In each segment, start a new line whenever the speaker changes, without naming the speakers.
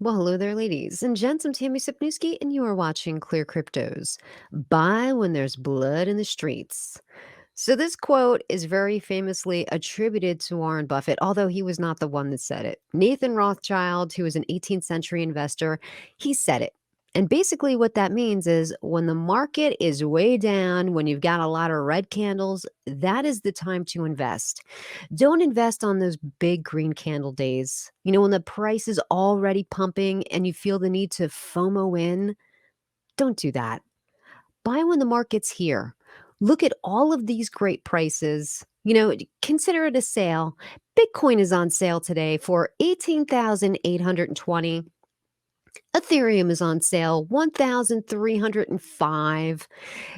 Well, hello there, ladies and gents. I'm Tammy Sipniewski, and you are watching Clear Cryptos. Buy when there's blood in the streets. So, this quote is very famously attributed to Warren Buffett, although he was not the one that said it. Nathan Rothschild, who was an 18th century investor, he said it. And basically, what that means is when the market is way down, when you've got a lot of red candles, that is the time to invest. Don't invest on those big green candle days. When the price is already pumping and you feel the need to FOMO in, don't do that. Buy when the market's here. Look at all of these great prices. Consider it a sale. Bitcoin is on sale today for 18,820. Ethereum is on sale 1,305.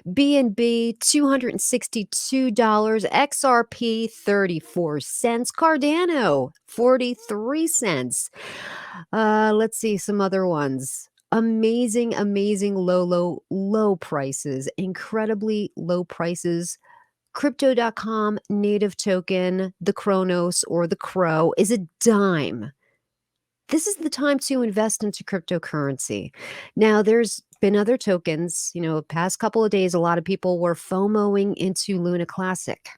BNB $262, XRP 34 cents, Cardano 43 cents. Let's see some other ones. Amazing low prices, incredibly low prices. Crypto.com native token, the Kronos or the Crow is a dime. This is the time to invest into cryptocurrency. Now, there's been other tokens, past couple of days, a lot of people were FOMOing into Luna Classic.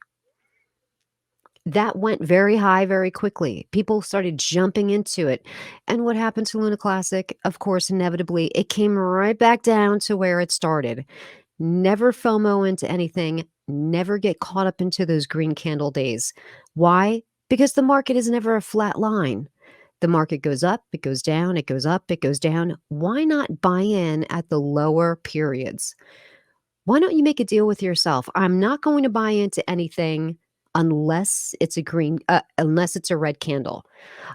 That went very high very quickly. People started jumping into it. And what happened to Luna Classic? Of course, inevitably, it came right back down to where it started. Never FOMO into anything. Never get caught up into those green candle days. Why? Because the market is never a flat line. The market goes up, it goes down, it goes up, it goes down. Why not buy in at the lower periods? Why don't you make a deal with yourself? I'm not going to buy into anything unless it's unless it's a red candle.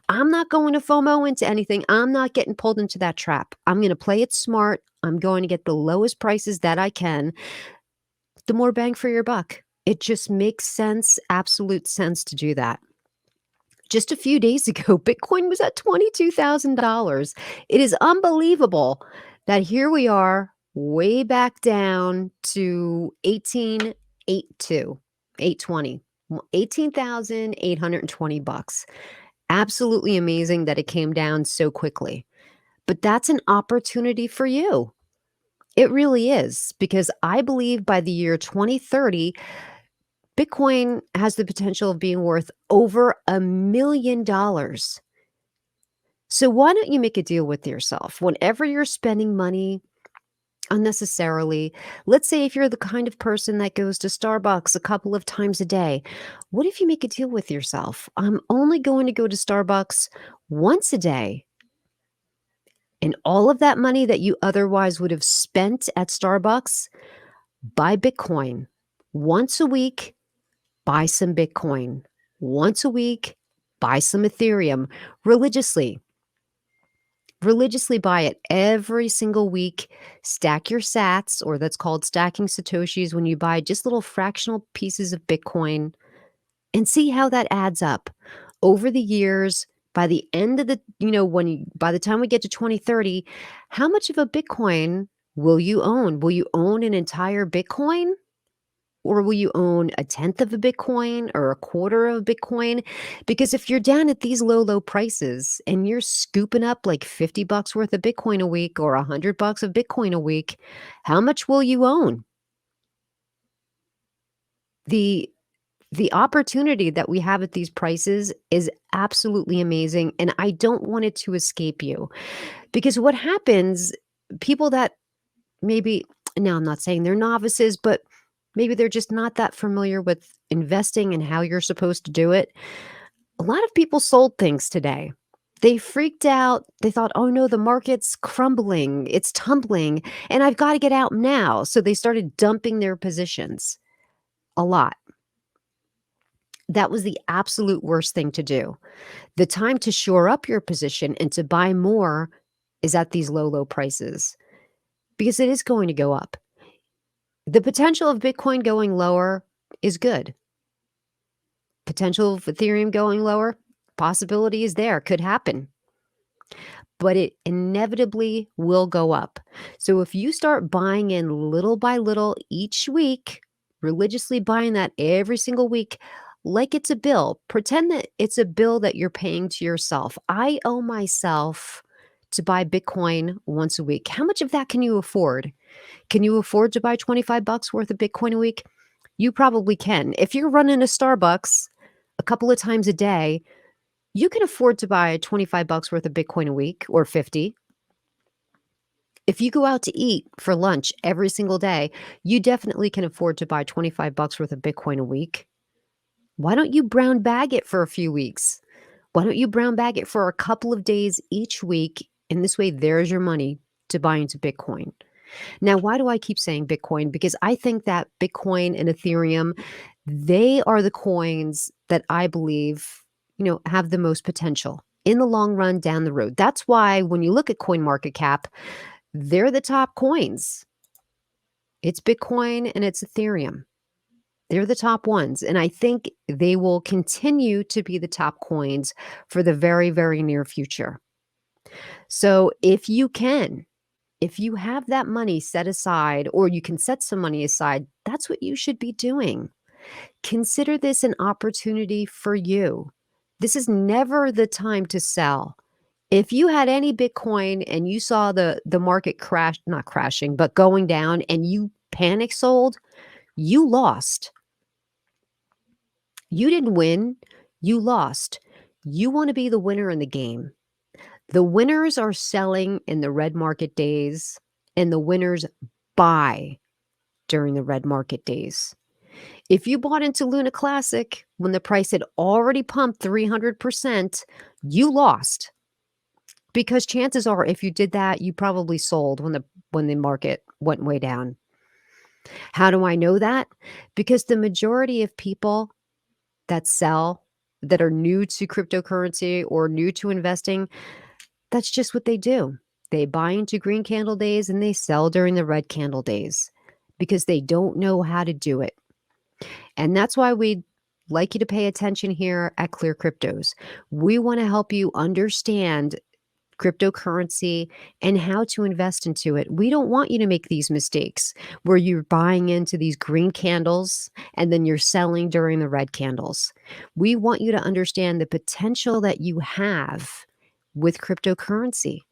I'm not going to FOMO into anything. I'm not getting pulled into that trap. I'm going to play it smart. I'm going to get the lowest prices that I can, the more bang for your buck. It just makes sense, absolute sense to do that. Just a few days ago, Bitcoin was at $22,000. It is unbelievable that here we are way back down to 1882, 820, 18,820 bucks. Absolutely amazing that it came down so quickly. But that's an opportunity for you. It really is, because I believe by the year 2030, Bitcoin has the potential of being worth over $1 million. So why don't you make a deal with yourself? Whenever you're spending money unnecessarily, let's say if you're the kind of person that goes to Starbucks a couple of times a day, what if you make a deal with yourself? I'm only going to go to Starbucks once a day. And all of that money that you otherwise would have spent at Starbucks, buy Bitcoin. Once a week, buy some Bitcoin. Once a week, buy some Ethereum religiously. Religiously buy it every single week. Stack your sats, or that's called stacking Satoshis, when you buy just little fractional pieces of Bitcoin, and see how that adds up over the years. By the end of by the time we get to 2030, how much of a Bitcoin will you own? Will you own an entire Bitcoin? Or will you own a tenth of a Bitcoin or a quarter of a Bitcoin? Because if you're down at these low prices and you're scooping up like $50 worth of Bitcoin a week or $100 of Bitcoin a week, how much will you own? The opportunity that we have at these prices is absolutely amazing, and I don't want it to escape you. Because what happens, people that maybe, now I'm not saying they're novices, but maybe they're just not that familiar with investing and how you're supposed to do it. A lot of people sold things today. They freaked out. They thought, oh no, the market's crumbling, it's tumbling, and I've got to get out now. So they started dumping their positions a lot. That was the absolute worst thing to do. The time to shore up your position and to buy more is at these low prices, because it is going to go up. The potential of Bitcoin going lower is good. Potential of Ethereum going lower, possibility is there, could happen. But it inevitably will go up. So if you start buying in little by little each week, religiously buying that every single week, like it's a bill, pretend that it's a bill that you're paying to yourself. I owe myself to buy Bitcoin once a week. How much of that can you afford? Can you afford to buy 25 bucks worth of Bitcoin a week? You probably can. If you're running a Starbucks a couple of times a day, you can afford to buy 25 bucks worth of Bitcoin a week or 50. If you go out to eat for lunch every single day, you definitely can afford to buy 25 bucks worth of Bitcoin a week. Why don't you brown bag it for a few weeks? Why don't you brown bag it for a couple of days each week? And this way, there's your money to buy into Bitcoin. Now, why do I keep saying Bitcoin? Because I think that Bitcoin and Ethereum, they are the coins that I believe, have the most potential in the long run down the road. That's why when you look at coin market cap, they're the top coins. It's Bitcoin and it's Ethereum. They're the top ones. And I think they will continue to be the top coins for the very, very near future. So if you have that money set aside, or you can set some money aside, that's what you should be doing. Consider this an opportunity for you. This is never the time to sell. If you had any Bitcoin and you saw the market crash, not crashing, but going down, and you panic sold, you lost. You didn't win, you lost. You want to be the winner in the game. The winners are selling in the red market days, and the winners buy during the red market days. If you bought into Luna Classic when the price had already pumped 300%, you lost. Because chances are, if you did that, you probably sold when the market went way down. How do I know that? Because the majority of people that sell, that are new to cryptocurrency or new to investing, that's just what they do. They buy into green candle days and they sell during the red candle days because they don't know how to do it. And that's why we'd like you to pay attention here at ClearCryptos. We want to help you understand cryptocurrency and how to invest into it. We don't want you to make these mistakes where you're buying into these green candles and then you're selling during the red candles. We want you to understand the potential that you have with cryptocurrency.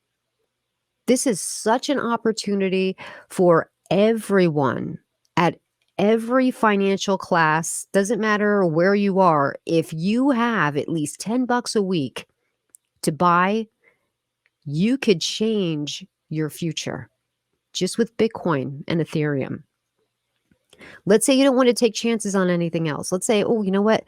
This is such an opportunity for everyone at every financial class. Doesn't matter where you are. If you have at least 10 bucks a week to buy, you could change your future just with Bitcoin and Ethereum. Let's say you don't want to take chances on anything else. Let's say, oh, you know what?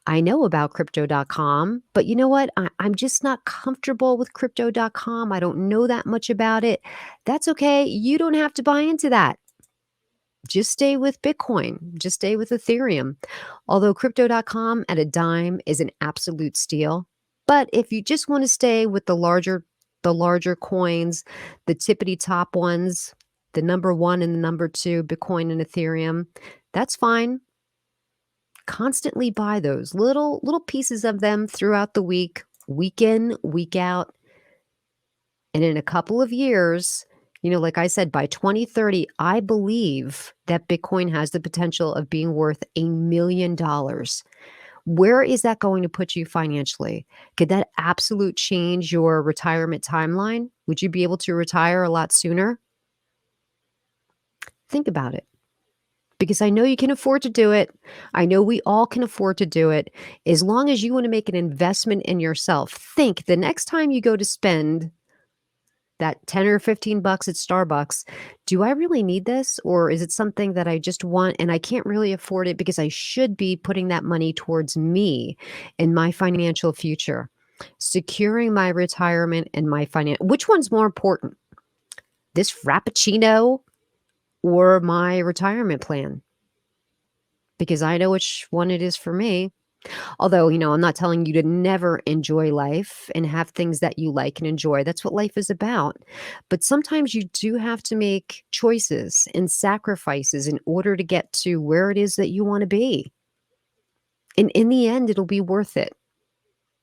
I know about crypto.com, but you know what? I'm just not comfortable with crypto.com. I don't know that much about it. That's okay. You don't have to buy into that. Just stay with Bitcoin. Just stay with Ethereum. Although crypto.com at a dime is an absolute steal. But if you just want to stay with the larger coins, the tippity top ones, the number one and the number two, Bitcoin and Ethereum, that's fine. Constantly buy those little pieces of them throughout the week in, week out. And in a couple of years, like I said, by 2030, I believe that Bitcoin has the potential of being worth $1 million. Where is that going to put you financially? Could that absolute change your retirement timeline? Would you be able to retire a lot sooner? Think about it. Because I know you can afford to do it. I know we all can afford to do it. As long as you want to make an investment in yourself, think the next time you go to spend that 10 or 15 bucks at Starbucks, do I really need this? Or is it something that I just want and I can't really afford it because I should be putting that money towards me and my financial future, securing my retirement and my financial, which one's more important? This Frappuccino or my retirement plan? Because I know which one it is for me. Although, I'm not telling you to never enjoy life and have things that you like and enjoy. That's what life is about. But sometimes you do have to make choices and sacrifices in order to get to where it is that you want to be. And in the end, it'll be worth it.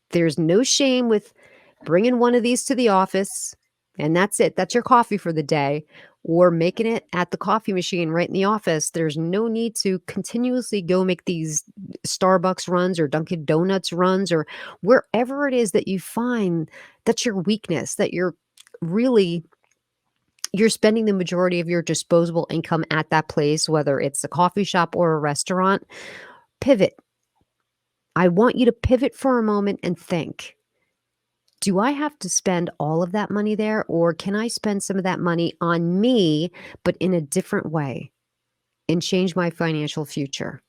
There's no shame with bringing one of these to the office, and that's it. That's your coffee for the day, or making it at the coffee machine right in the office. There's no need to continuously go make these Starbucks runs or Dunkin' Donuts runs or wherever it is that you find that's your weakness, that you're really you're spending the majority of your disposable income at that place, whether it's a coffee shop or a restaurant, pivot. I want you to pivot for a moment and think, do I have to spend all of that money there, or can I spend some of that money on me, but in a different way and change my financial future?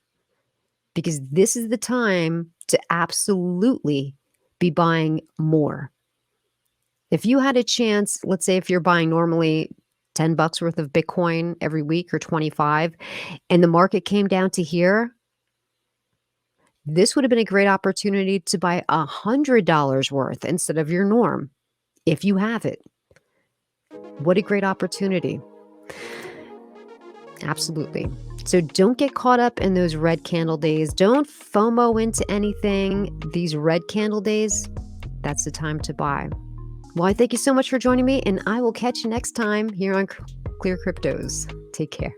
Because this is the time to absolutely be buying more. If you had a chance, let's say if you're buying normally $10 worth of Bitcoin every week or 25, and the market came down to here, this would have been a great opportunity to buy $100 worth instead of your norm, if you have it. What a great opportunity. Absolutely. So don't get caught up in those red candle days. Don't FOMO into anything. These red candle days, that's the time to buy. Well, I thank you so much for joining me, and I will catch you next time here on Clear Cryptos. Take care.